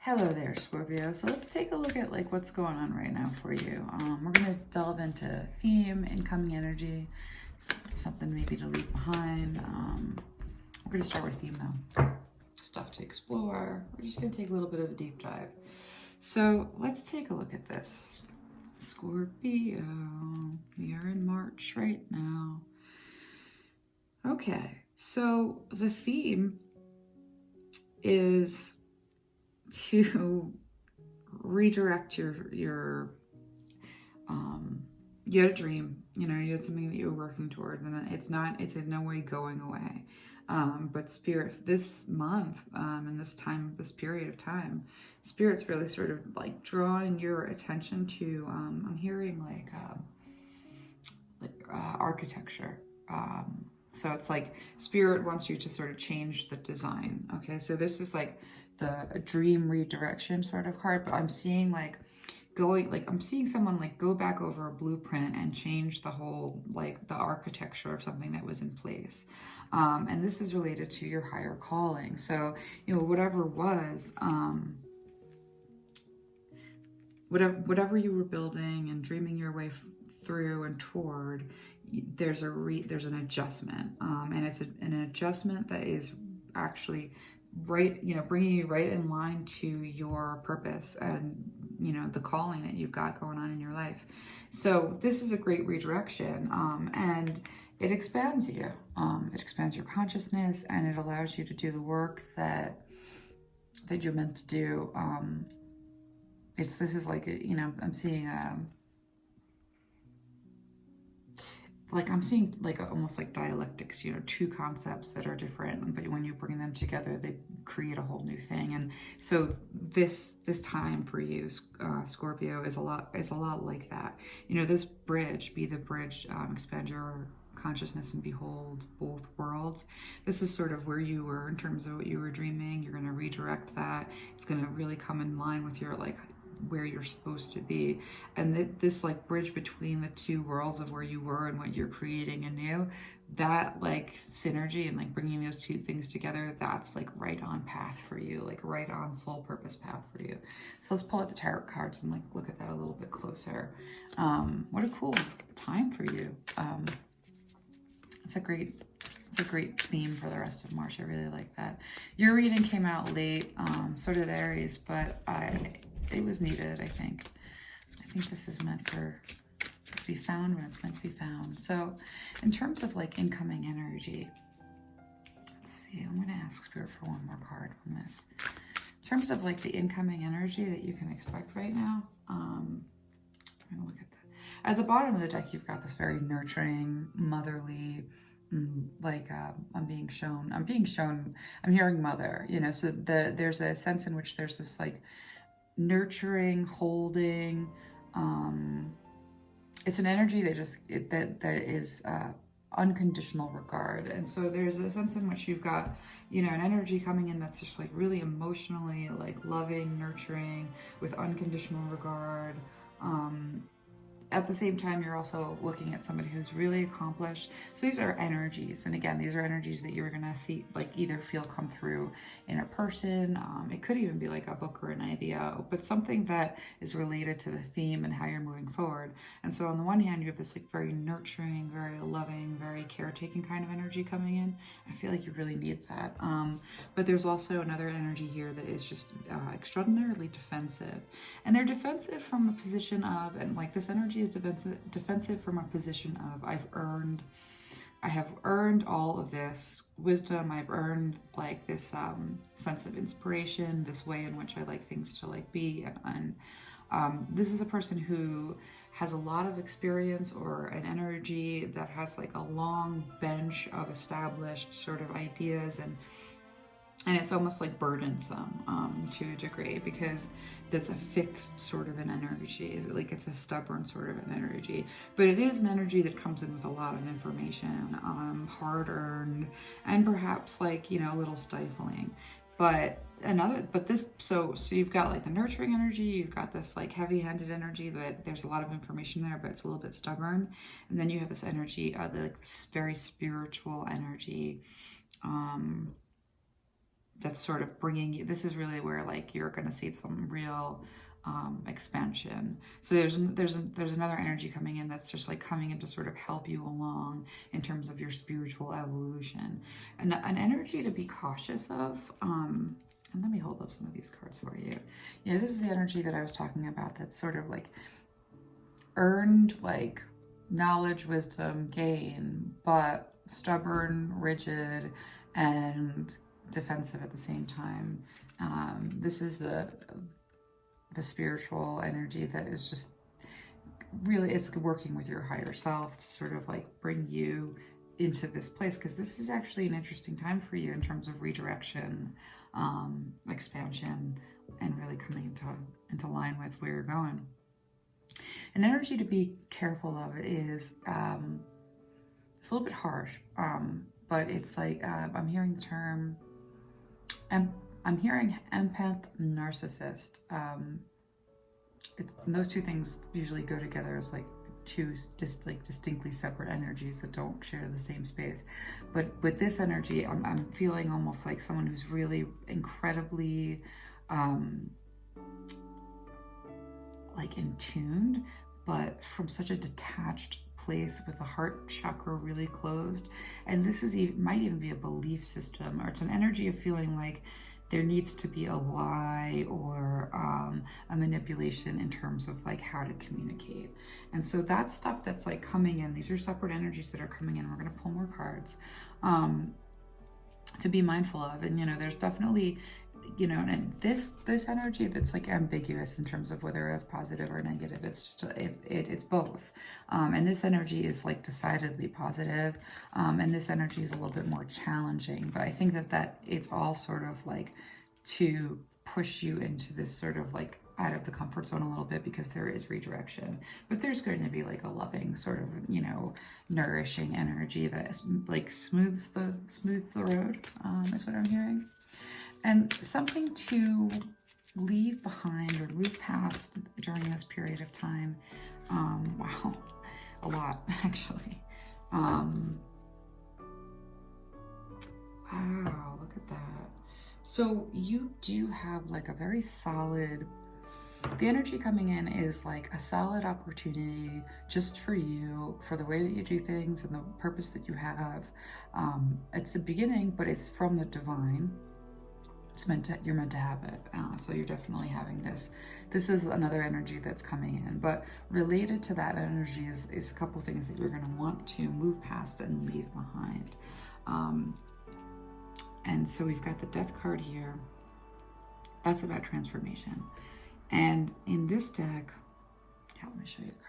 Hello there, Scorpio. So let's take a look at like what's going on right now for you. We're gonna delve into theme, incoming energy, something maybe to leave behind. We're gonna start with theme though. Stuff to explore. We're just gonna take a little bit of a deep dive. So let's take a look at this. Scorpio, we are in March right now. Okay, so the theme is to redirect your you had a dream, you had something that you were working towards, and it's in no way going away. But spirit, this month, and this period of time, spirit's really sort of like drawing your attention to, I'm hearing like architecture. So it's like spirit wants you to sort of change the design. Okay, so this is like a dream redirection sort of card, but I'm seeing like I'm seeing someone like go back over a blueprint and change the whole, like the architecture of something that was in place. And this is related to your higher calling. So, whatever was, whatever you were building and dreaming your way through and toward, there's an adjustment, and it's an adjustment that is actually right, bringing you right in line to your purpose and the calling that you've got going on in your life. So this is a great redirection, and it expands you. It expands your consciousness, and it allows you to do the work that you're meant to do. This is like I'm seeing I'm seeing almost like dialectics, two concepts that are different, but when you bring them together, they create a whole new thing. And so this time for you, Scorpio, is a lot like that. This bridge, be the bridge, expand your consciousness and behold both worlds. This is sort of where you were in terms of what you were dreaming. You're going to redirect that. It's going to really come in line with your where you're supposed to be, and this bridge between the two worlds of where you were and what you're creating anew, that synergy and bringing those two things together, that's right on path for you, right on soul purpose path for you. So let's pull out the tarot cards and look at that a little bit closer. What a cool time for you. It's a great theme for the rest of March. I really like that. Your reading came out late, so did Aries, but it was needed, I think. This is meant to be found when it's meant to be found. So in terms of incoming energy, let's see, I'm going to ask Spirit for one more card on this. In terms of the incoming energy that you can expect right now, I'm going to look at that. At the bottom of the deck, you've got this very nurturing, motherly, I'm hearing mother, so there's a sense in which there's this nurturing, holding, it's an energy that is unconditional regard. And so there's a sense in which you've got an energy coming in that's just really emotionally loving, nurturing, with unconditional regard. At the same time, you're also looking at somebody who's really accomplished. So these are energies. And again, these are energies that you're going to see, either feel come through in a person. It could even be a book or an idea, but something that is related to the theme and how you're moving forward. And so on the one hand, you have this very nurturing, very loving, very caretaking kind of energy coming in. I feel you really need that. But there's also another energy here that is just extraordinarily defensive. And they're defensive from a position of, and this energy is defensive from a position of, I have earned all of this wisdom. I've earned this sense of inspiration, this way in which I like things to be. And this is a person who has a lot of experience, or an energy that has a long bench of established sort of ideas, and it's almost burdensome to a degree, because that's a fixed sort of an energy. It's a stubborn sort of an energy, but it is an energy that comes in with a lot of information, hard-earned, and perhaps a little stifling. So you've got the nurturing energy, you've got this heavy-handed energy that there's a lot of information there, but it's a little bit stubborn. And then you have this energy, this very spiritual energy, that's sort of bringing you, this is really where like you're going to see some real expansion. So there's another energy coming in that's just like coming in to sort of help you along in terms of your spiritual evolution, and an energy to be cautious of. And let me hold up some of these cards for you. Yeah, this is the energy that I was talking about, that's sort of like earned, like knowledge, wisdom, gain, but stubborn, rigid, and defensive at the same time. This is the spiritual energy that is just really, it's working with your higher self to sort of like bring you into this place, because this is actually an interesting time for you in terms of redirection, expansion, and really coming into line with where you're going. An energy to be careful of is, it's a little bit harsh, but it's like, I'm hearing the term, I'm hearing empath, narcissist. Those two things usually go together as like two distinctly separate energies that don't share the same space. But with this energy, I'm feeling almost like someone who's really incredibly like in tune, but from such a detached place, with the heart chakra really closed. And this is might even be a belief system, or it's an energy of feeling like there needs to be a lie or a manipulation in terms of like how to communicate. And so that's stuff that's like coming in. These are separate energies that are coming in. We're going to pull more cards to be mindful of. And, you know, there's definitely, you know, and this energy that's like ambiguous in terms of whether it's positive or negative. It's just it's both, and this energy is like decidedly positive, and this energy is a little bit more challenging. But I think that it's all sort of like to push you into this sort of like out of the comfort zone a little bit, because there is redirection, but there's going to be like a loving sort of, you know, nourishing energy that like smooths the road, is what I'm hearing. And something to leave behind or move past during this period of time. Wow, a lot, actually. Wow, look at that. So you do have like a very solid, the energy coming in is like a solid opportunity just for you, for the way that you do things and the purpose that you have. It's a beginning, but it's from the divine. You're meant to have it. So you're definitely having this. This is another energy that's coming in, but related to that energy is a couple things that you're going to want to move past and leave behind. And so we've got the Death card here. That's about transformation. And in this deck, yeah, let me show you the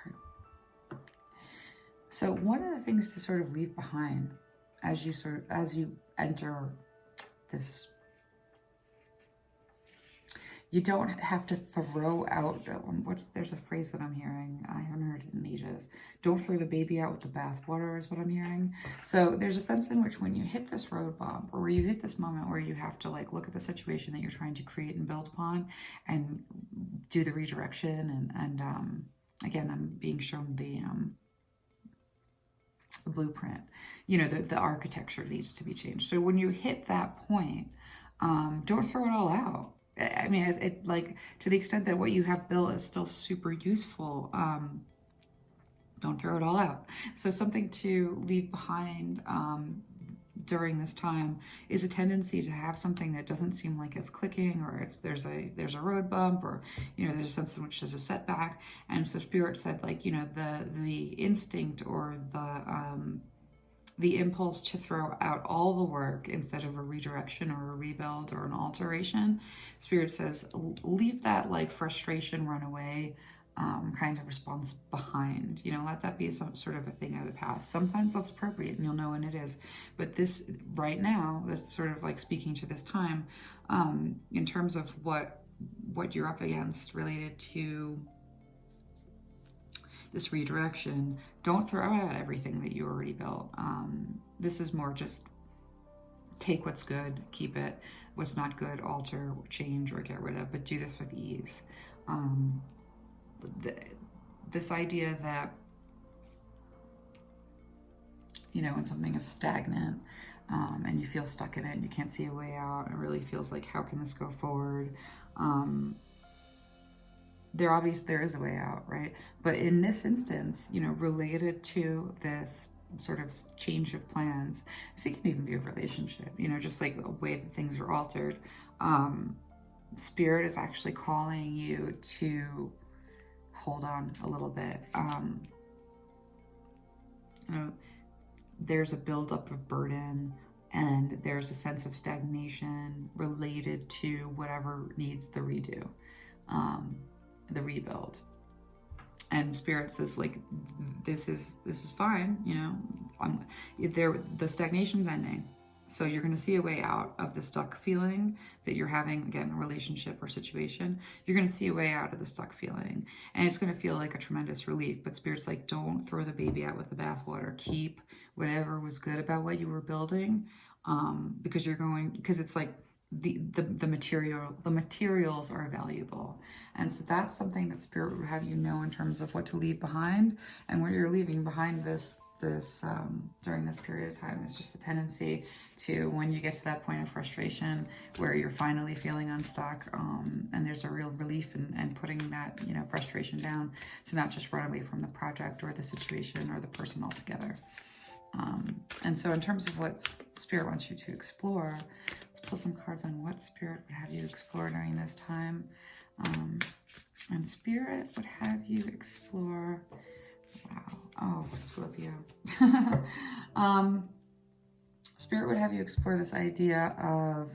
card. So one of the things to sort of leave behind as you enter this, you don't have to throw out, there's a phrase that I'm hearing, I haven't heard it in ages. Don't throw the baby out with the bathwater is what I'm hearing. So there's a sense in which when you hit this road bump, or where you hit this moment where you have to like look at the situation that you're trying to create and build upon and do the redirection, and again, I'm being shown the blueprint, you know, the architecture needs to be changed. So when you hit that point, don't throw it all out. I mean, it like, to the extent that what you have built is still super useful, don't throw it all out. So something to leave behind during this time is a tendency to have something that doesn't seem like it's clicking, or there's a road bump, or, you know, there's a sense in which there's a setback. And so Spirit said, like, you know, the instinct or the impulse to throw out all the work instead of a redirection or a rebuild or an alteration. Spirit says, leave that like frustration, run away kind of response behind. You know, let that be some sort of a thing of the past. Sometimes that's appropriate and you'll know when it is. But this right now, that's sort of like speaking to this time in terms of what you're up against related to this redirection. Don't throw out everything that you already built. This is more just take what's good, keep it. What's not good, alter, change, or get rid of, but do this with ease. This idea that you know, when something is stagnant, and you feel stuck in it and you can't see a way out. It really feels like, how can this go forward? There is a way out, right? But in this instance, you know, related to this sort of change of plans, so it can even be a relationship, you know, just like the way that things are altered. Spirit is actually calling you to hold on a little bit. You know, there's a buildup of burden, and there's a sense of stagnation related to whatever needs the redo, the rebuild. And Spirit says, like, this is fine, you know. The stagnation's ending, so you're going to see a way out of the stuck feeling that you're having, again, a relationship or situation. You're going to see a way out of the stuck feeling, and it's going to feel like a tremendous relief. But Spirit's like, don't throw the baby out with the bathwater. Keep whatever was good about what you were building, because it's like the materials are valuable. And so that's something that Spirit would have you know in terms of what to leave behind. And what you're leaving behind this during this period of time is just the tendency to, when you get to that point of frustration where you're finally feeling unstuck, and there's a real relief in putting that, you know, frustration down, to not just run away from the project or the situation or the person altogether. And so in terms of what Spirit wants you to explore, let's pull some cards on what Spirit would have you explore during this time. And Spirit would have you explore, wow, oh, Scorpio. Spirit would have you explore this idea of,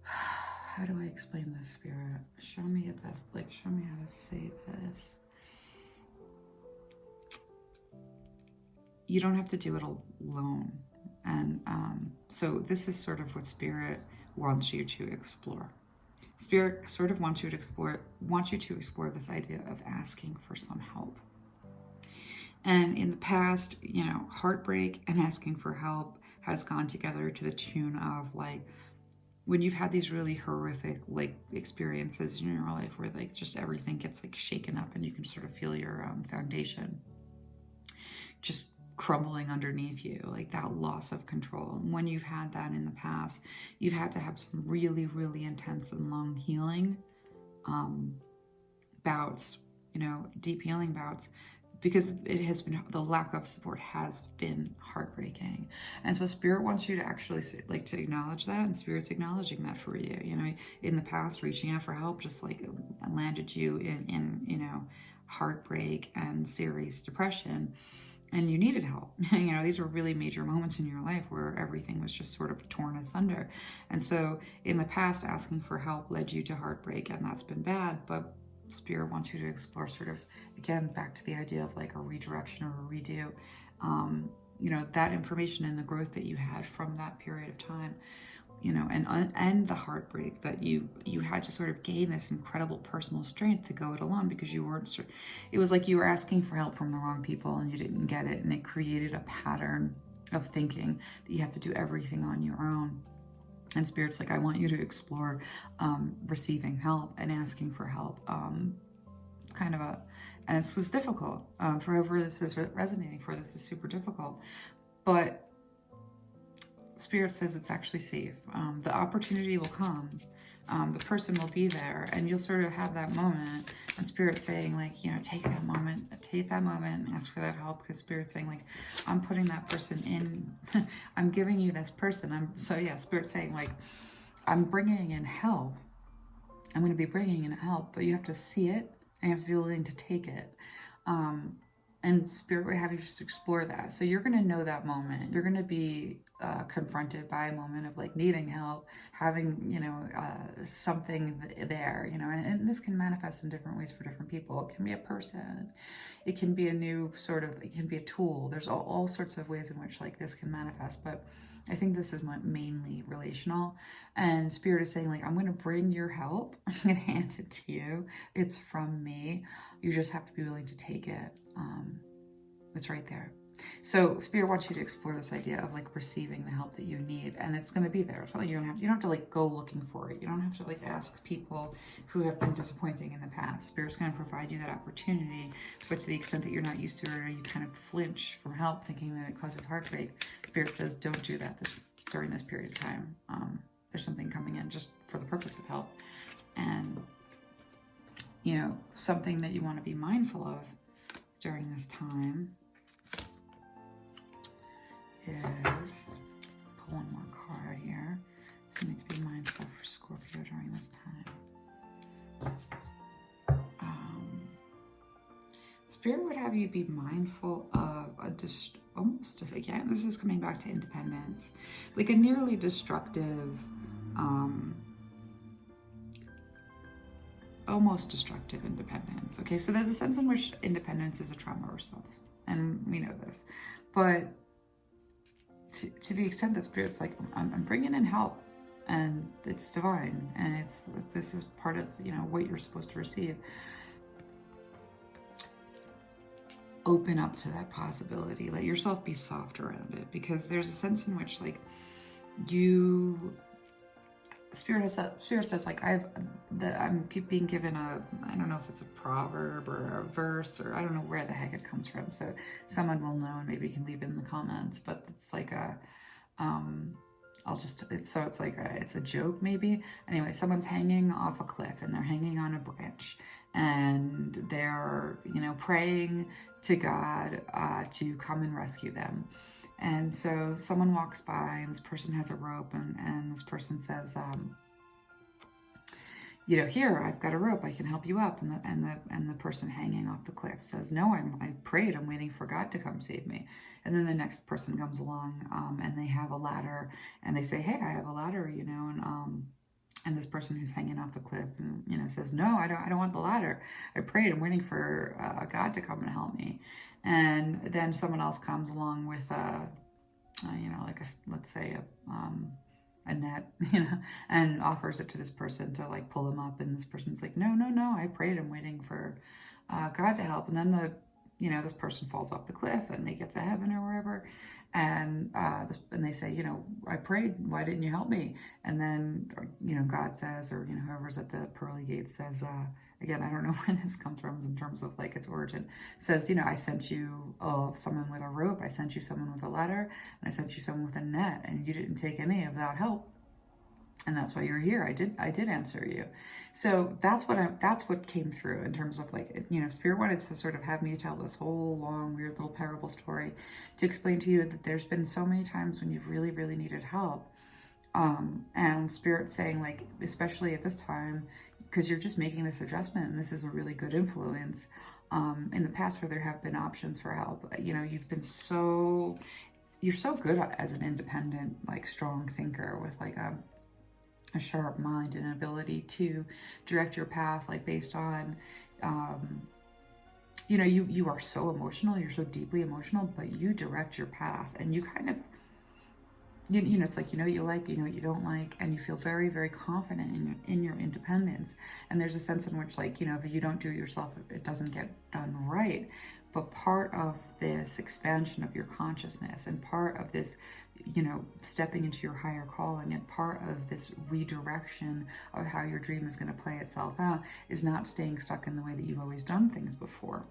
how do I explain this, Spirit? Show me how to say this. You don't have to do it alone. And so this is sort of what Spirit wants you to explore. Spirit sort of wants you to explore this idea of asking for some help. And in the past, you know, heartbreak and asking for help has gone together to the tune of, like, when you've had these really horrific, like, experiences in your life where, like, just everything gets, like, shaken up and you can sort of feel your foundation just crumbling underneath you, like that loss of control. And when you've had that in the past, you've had to have some really, really intense and long healing bouts, you know, deep healing bouts, because it has been, the lack of support has been heartbreaking. And so Spirit wants you to actually, like, to acknowledge that, and Spirit's acknowledging that for you. You know, in the past, reaching out for help just, like, landed you in you know, heartbreak and serious depression. And you needed help. You know, these were really major moments in your life where everything was just sort of torn asunder. And so in the past, asking for help led you to heartbreak, and that's been bad. But Spirit wants you to explore, sort of, again, back to the idea of, like, a redirection or a redo. You know, that information and the growth that you had from that period of time, you know, and the heartbreak that you had to sort of gain this incredible personal strength to go it alone, because you weren't, it was like you were asking for help from the wrong people and you didn't get it, and it created a pattern of thinking that you have to do everything on your own. And Spirit's like, I want you to explore receiving help and asking for help. Kind of and it's difficult for whoever this is resonating for. This is super difficult, but Spirit says it's actually safe. The opportunity will come. The person will be there, and you'll sort of have that moment. And Spirit's saying, like, you know, take that moment and ask for that help, because Spirit's saying, like, I'm putting that person in. I'm giving you this person. Spirit's saying, like, I'm bringing in help. I'm going to be bringing in help, but you have to see it and you have to be willing to take it. And Spirit would have you just explore that. So you're going to know that moment. You're going to be confronted by a moment of, like, needing help, having, you know, something there, you know, and this can manifest in different ways for different people. It can be a person. It can be it can be a tool. There's all sorts of ways in which, like, this can manifest, but I think this is mainly relational. And Spirit is saying, like, I'm going to bring your help. I'm going to hand it to you. It's from me. You just have to be willing to take it. It's right there. So Spirit wants you to explore this idea of like receiving the help that you need, and it's going to be there. It's not like you don't have to like go looking for it. You don't have to like ask people who have been disappointing in the past. Spirit's going to provide you that opportunity, but to the extent that you're not used to it, or you kind of flinch from help thinking that it causes heartbreak, Spirit says don't do that during this period of time. There's something coming in just for the purpose of help, and you know, something that you want to be mindful of during this time is, pull one more card here, something to be mindful for Scorpio during this time. Spirit would have you be mindful of again, this is coming back to independence, like a nearly destructive, almost destructive independence. Okay, so there's a sense in which independence is a trauma response, and we know this, but to the extent that Spirit's like, I'm bringing in help, and it's divine, and this is part of, you know, what you're supposed to receive. Open up to that possibility. Let yourself be soft around it, because there's a sense in which like Spirit says like I'm being given I don't know if it's a proverb or a verse, or I don't know where the heck it comes from. So someone will know, and maybe you can leave it in the comments. But it's like it's a joke maybe. Anyway, someone's hanging off a cliff, and they're hanging on a branch, and they're, you know, praying to God to come and rescue them. And so someone walks by, and this person has a rope, and this person says, you know, here, I've got a rope, I can help you up. And the person hanging off the cliff says, no, I prayed, I'm waiting for God to come save me. And then the next person comes along, and they have a ladder, and they say, hey, I have a ladder, you know, and this person who's hanging off the cliff, and, you know, says, no, I don't want the ladder. I prayed, I'm waiting for God to come and help me. And then someone else comes along with you know, like let's say a net, you know, and offers it to this person to like pull them up. And this person's like, no, I prayed, I'm waiting for God to help. And then you know, this person falls off the cliff, and they get to heaven or wherever, and they say, you know, I prayed, why didn't you help me? And then, you know, God says, or, you know, whoever's at the pearly gates says, again, I don't know where this comes from in terms of like its origin, says, you know, I sent you someone with a rope, I sent you someone with a ladder, and I sent you someone with a net, and you didn't take any of that help. And that's why you're here. I did answer you. So that's what came through in terms of like, you know, Spirit wanted to sort of have me tell this whole long, weird little parable story to explain to you that there's been so many times when you've really, really needed help. And Spirit saying like, especially at this time, because you're just making this adjustment, and this is a really good influence. In the past where there have been options for help, you know, you're so good as an independent, like strong thinker with like a sharp mind and an ability to direct your path, like based on, you know, you are so emotional, you're so deeply emotional, but you direct your path, and you kind of, you know, it's like, you know what you like, you know what you don't like, and you feel very, very confident in your independence. And there's a sense in which, like, you know, if you don't do it yourself, it doesn't get done right. But part of this expansion of your consciousness, and part of this, you know, stepping into your higher calling, and part of this redirection of how your dream is going to play itself out, is not staying stuck in the way that you've always done things before.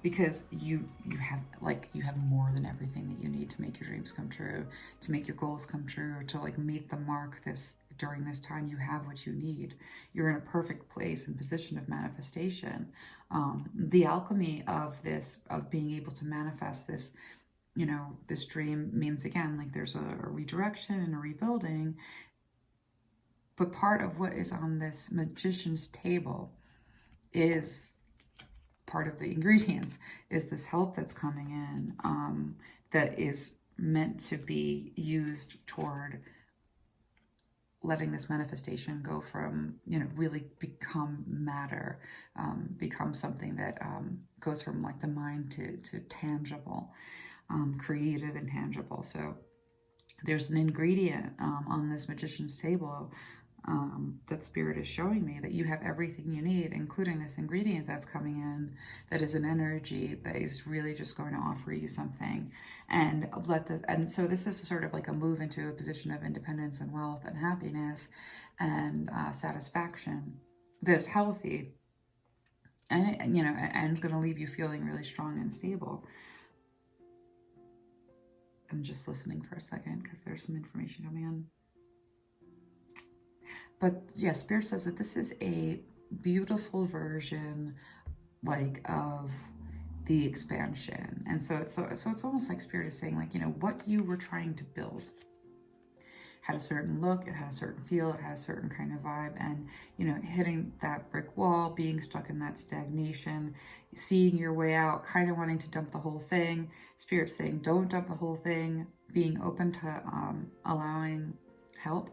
Because you have more than everything that you need to make your dreams come true, to make your goals come true, to like meet the mark during this time. You have what you need. You're in a perfect place and position of manifestation. The alchemy of being able to manifest this, you know, this dream means, again, like there's a redirection and a rebuilding. But part of what is on this magician's table is, part of the ingredients is this help that's coming in, that is meant to be used toward letting this manifestation go from, you know, really become matter, become something that goes from like the mind to tangible, creative and tangible. So there's an ingredient on this magician's table that Spirit is showing me, that you have everything you need, including this ingredient that's coming in, that is an energy that is really just going to offer you something. And so this is sort of like a move into a position of independence and wealth and happiness and satisfaction that's healthy. And, and it's going to leave you feeling really strong and stable. I'm just listening for a second because there's some information coming in. But yeah, Spirit says that this is a beautiful version, like, of the expansion. And so it's almost like Spirit is saying, like, what you were trying to build had a certain look, it had a certain feel, it had a certain kind of vibe, and hitting that brick wall, being stuck in that stagnation, seeing your way out, kind of wanting to dump the whole thing. Spirit saying, don't dump the whole thing, being open to allowing help.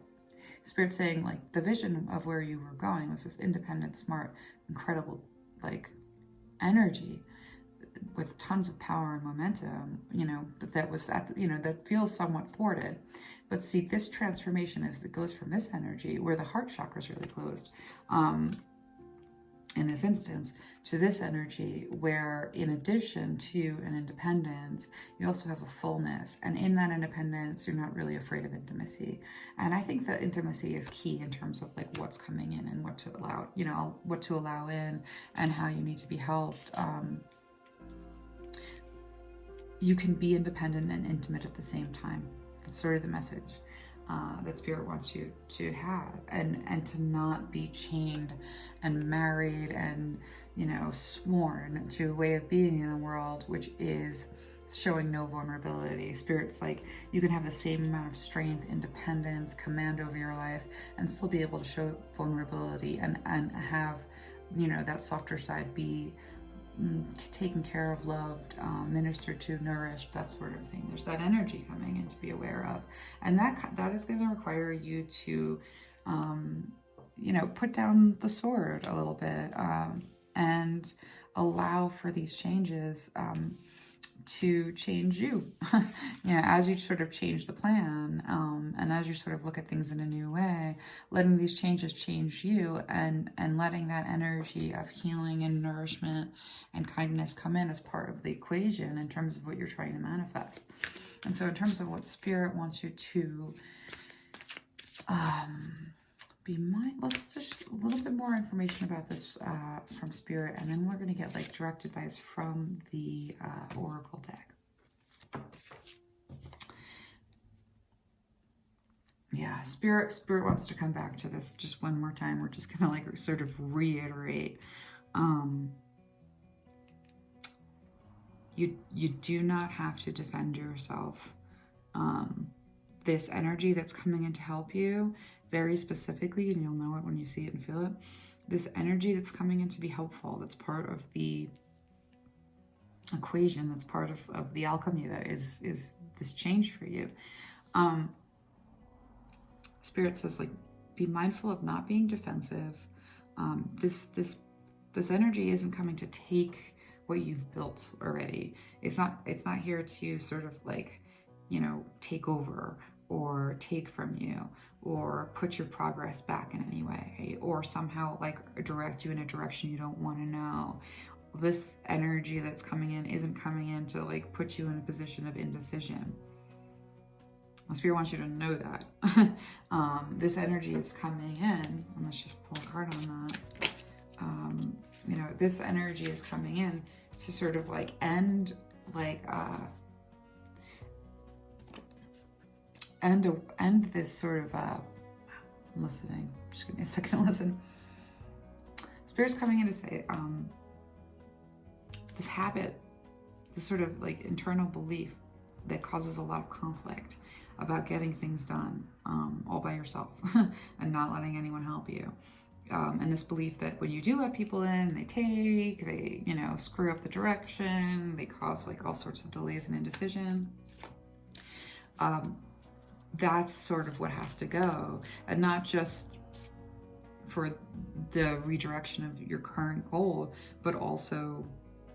Spirit saying, like, the vision of where you were going was this independent, smart, incredible, like, energy with tons of power and momentum, but that was that feels somewhat thwarted. But see, this transformation it goes from this energy where the heart chakra is really closed, in this instance, to this energy where, in addition to an independence, you also have a fullness. And in that independence, you're not really afraid of intimacy. And I think that intimacy is key in terms of, like, what's coming in and what to allow, what to allow in and how you need to be helped. You can be independent and intimate at the same time. That's sort of the message that Spirit wants you to have, and to not be chained and married and sworn to a way of being in a world which is showing no vulnerability. Spirit's like, you can have the same amount of strength, independence, command over your life, and still be able to show vulnerability and have that softer side be taken care of, loved, ministered to, nourished, that sort of thing. There's that energy coming in to be aware of, and that is going to require you to put down the sword a little bit, and allow for these changes to change you. As you sort of change the plan, and as you sort of look at things in a new way, letting these changes change you, and letting that energy of healing and nourishment and kindness come in as part of the equation in terms of what you're trying to manifest. And so in terms of what Spirit wants you to be mindful, let's just a little bit more information about this from Spirit, and then we're going to get, like, direct advice from the Oracle deck. Yeah, Spirit wants to come back to this just one more time. We're just going to, like, sort of reiterate. You do not have to defend yourself. This energy that's coming in to help you, very specifically, and you'll know it when you see it and feel it, this energy that's coming in to be helpful, that's part of the equation, that's part of the alchemy that is this change for you. Spirit says, like, be mindful of not being defensive. This energy isn't coming to take what you've built already. It's not here to sort of, like, take over or take from you or put your progress back in any way, or somehow, like, direct you in a direction you don't want to know. This energy that's coming in isn't coming in to, like, put you in a position of indecision. Spirit wants you to know that. This energy is coming in, and let's just pull a card on that. This energy is coming in to sort of, like, end, like, end this sort of, I'm listening, just give me a second to listen. Spirit's coming in to say, this habit, this sort of, like, internal belief that causes a lot of conflict about getting things done all by yourself and not letting anyone help you. And this belief that when you do let people in, they screw up the direction, they cause, like, all sorts of delays and indecision. That's sort of what has to go, and not just for the redirection of your current goal, but also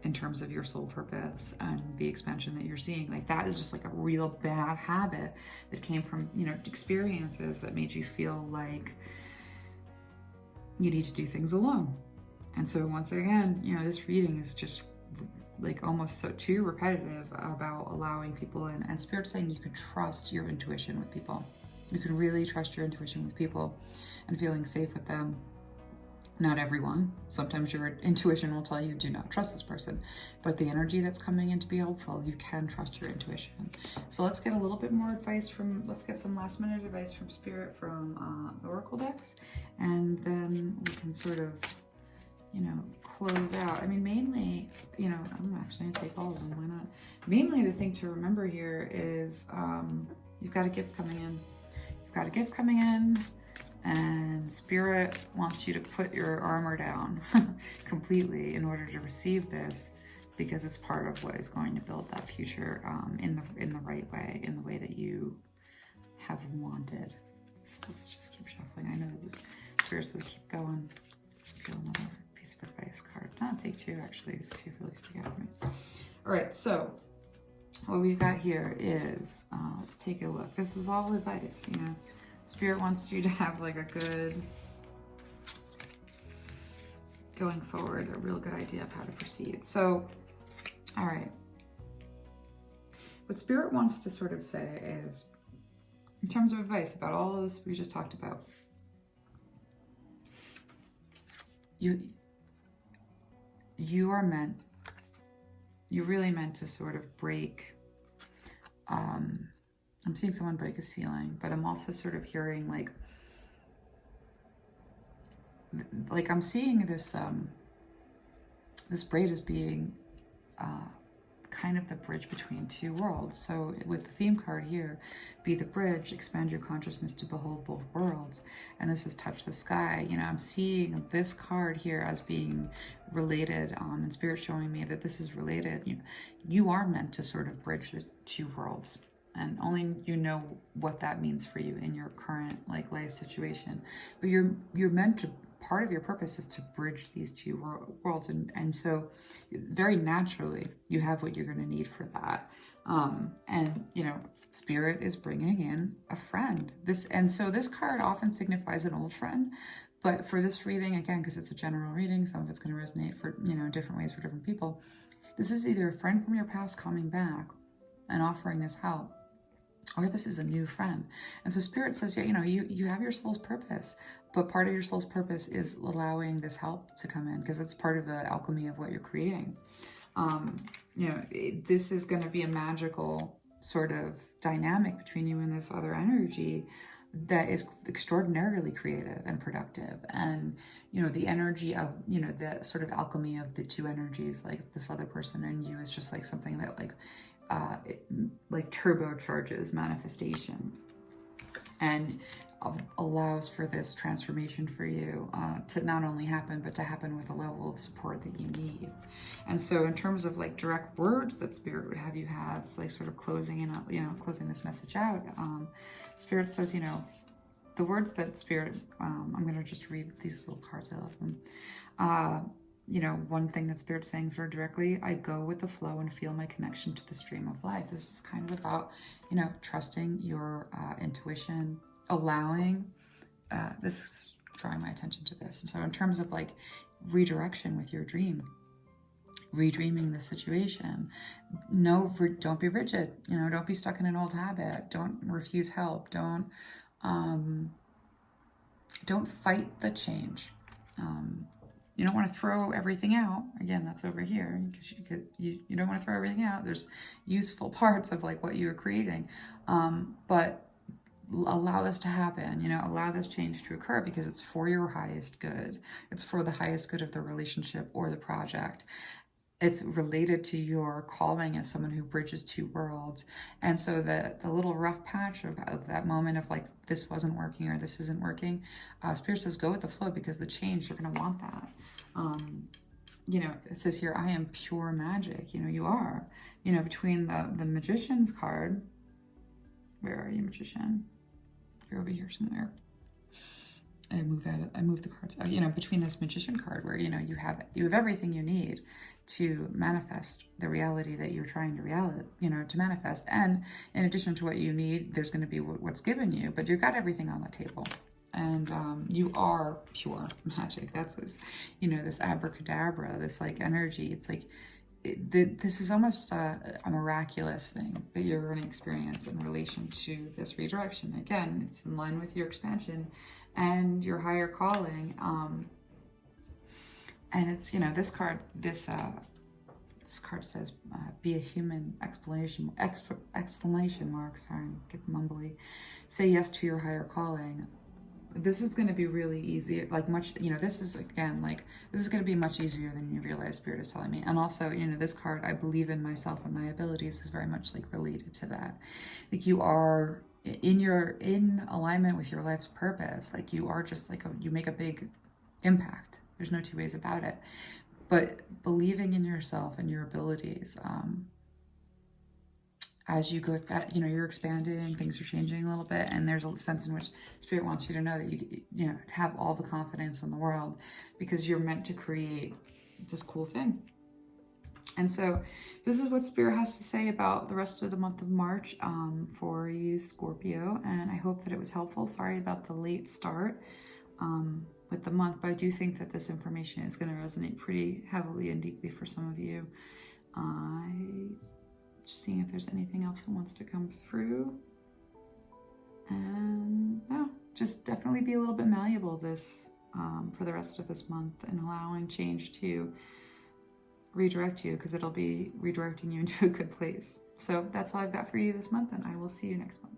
in terms of your soul purpose and the expansion that you're seeing. Like, that is just, like, a real bad habit that came from, experiences that made you feel like you need to do things alone. And so once again, you know, this reading is just like almost so too repetitive about allowing people in, and Spirit's saying you can trust your intuition with people. You can really trust your intuition with people and feeling safe with them. Not everyone. Sometimes your intuition will tell you, do not trust this person. But the energy that's coming in to be helpful, you can trust your intuition. So let's get a little bit more advice from, let's get some last minute advice from Spirit from the Oracle decks. And then we can sort of, you know, close out. I mean, mainly, you know, I'm actually gonna take all of them, why not? Mainly the thing to remember here is you've got a gift coming in. You've got a gift coming in, and Spirit wants you to put your armor down completely in order to receive this, because it's part of what is going to build that future in the right way, in the way that you have wanted. So let's just keep shuffling. I know this Spirit says keep going. Just feel another piece of advice card. No, take two actually. These two really stick out to me. All right, so what we've got here is, let's take a look. This is all advice, you know. Spirit wants you to have like a good, going forward, a real good idea of how to proceed. So, all right. What Spirit wants to sort of say is, in terms of advice about all of this we just talked about, you are meant, you're really meant to sort of break, I'm seeing someone break a ceiling, but I'm also sort of hearing like I'm seeing this, this braid as being kind of the bridge between two worlds. So with the theme card here, be the bridge, expand your consciousness to behold both worlds. And this is touch the sky. You know, I'm seeing this card here as being related, and Spirit showing me that this is related. You are meant to sort of bridge the two worlds. And only you know what that means for you in your current like life situation. But you're meant to, part of your purpose is to bridge these two worlds. And so very naturally, you have what you're going to need for that. And, you know, Spirit is bringing in a friend. And so this card often signifies an old friend. But for this reading, again, because it's a general reading, some of it's going to resonate for, you know, different ways for different people. This is either a friend from your past coming back and offering this help, or this is a new friend. And so Spirit says, yeah, you know, you have your soul's purpose, but part of your soul's purpose is allowing this help to come in, because it's part of the alchemy of what you're creating. You know, this is going to be a magical sort of dynamic between you and this other energy that is extraordinarily creative and productive. And, you know, the energy of, you know, the sort of alchemy of the two energies, like this other person and you, is just like something that like turbocharges manifestation and allows for this transformation for you to not only happen, but to happen with a level of support that you need. And so in terms of like direct words that Spirit would have you have, it's like sort of closing in, you know, closing this message out. Spirit says, you know, the words that Spirit, I'm going to just read these little cards. I love them. You know, one thing that Spirit's saying sort of directly, I go with the flow and feel my connection to the stream of life. This is kind of about, you know, trusting your intuition, allowing, this is drawing my attention to this. And so in terms of like redirection with your dream, redreaming the situation, don't be rigid, you know, don't be stuck in an old habit, don't refuse help, don't fight the change. You don't want to throw everything out. Again, that's over here, because you don't want to throw everything out. There's useful parts of like what you're creating, but allow this to happen, you know, allow this change to occur, because it's for your highest good. It's for the highest good of the relationship or the project. It's related to your calling as someone who bridges two worlds. And so the little rough patch of that moment of like, this wasn't working or this isn't working, Spirit says, go with the flow, because the change, you're going to want that. You know, it says here, I am pure magic. You know, you are, you know, between the Magician's card. Where are you, Magician? You're over here somewhere. I move the cards out, you know, between this Magician card where, you know, you have everything you need to manifest the reality that you're trying to manifest. And in addition to what you need, there's going to be what's given you, but you've got everything on the table. and you are pure magic. That's this, you know, this abracadabra, this like energy. It's like this is almost a miraculous thing that you're going to experience in relation to this redirection. Again, it's in line with your expansion and your higher calling. And it's, you know, this card says, be a human, exclamation mark, sorry, I'm getting mumbly. Say yes to your higher calling. This is going to be really easy, like much, you know, this is, again, like, this is going to be much easier than you realize, Spirit is telling me. And also, you know, this card, I believe in myself and my abilities, is very much like related to that. Like, you are in alignment with your life's purpose. Like, you are just like, you make a big impact. There's no two ways about it. But believing in yourself and your abilities, as you go with that, you know, you're expanding, things are changing a little bit, and there's a sense in which Spirit wants you to know that you know, have all the confidence in the world, because you're meant to create this cool thing. And so this is what Spirit has to say about the rest of the month of March for you, Scorpio, and I hope that it was helpful. Sorry about the late start with the month, but I do think that this information is going to resonate pretty heavily and deeply for some of you. Just seeing if there's anything else that wants to come through. And no, just definitely be a little bit malleable this for the rest of this month, and allowing change to redirect you, because it'll be redirecting you into a good place. So that's all I've got for you this month, and I will see you next month.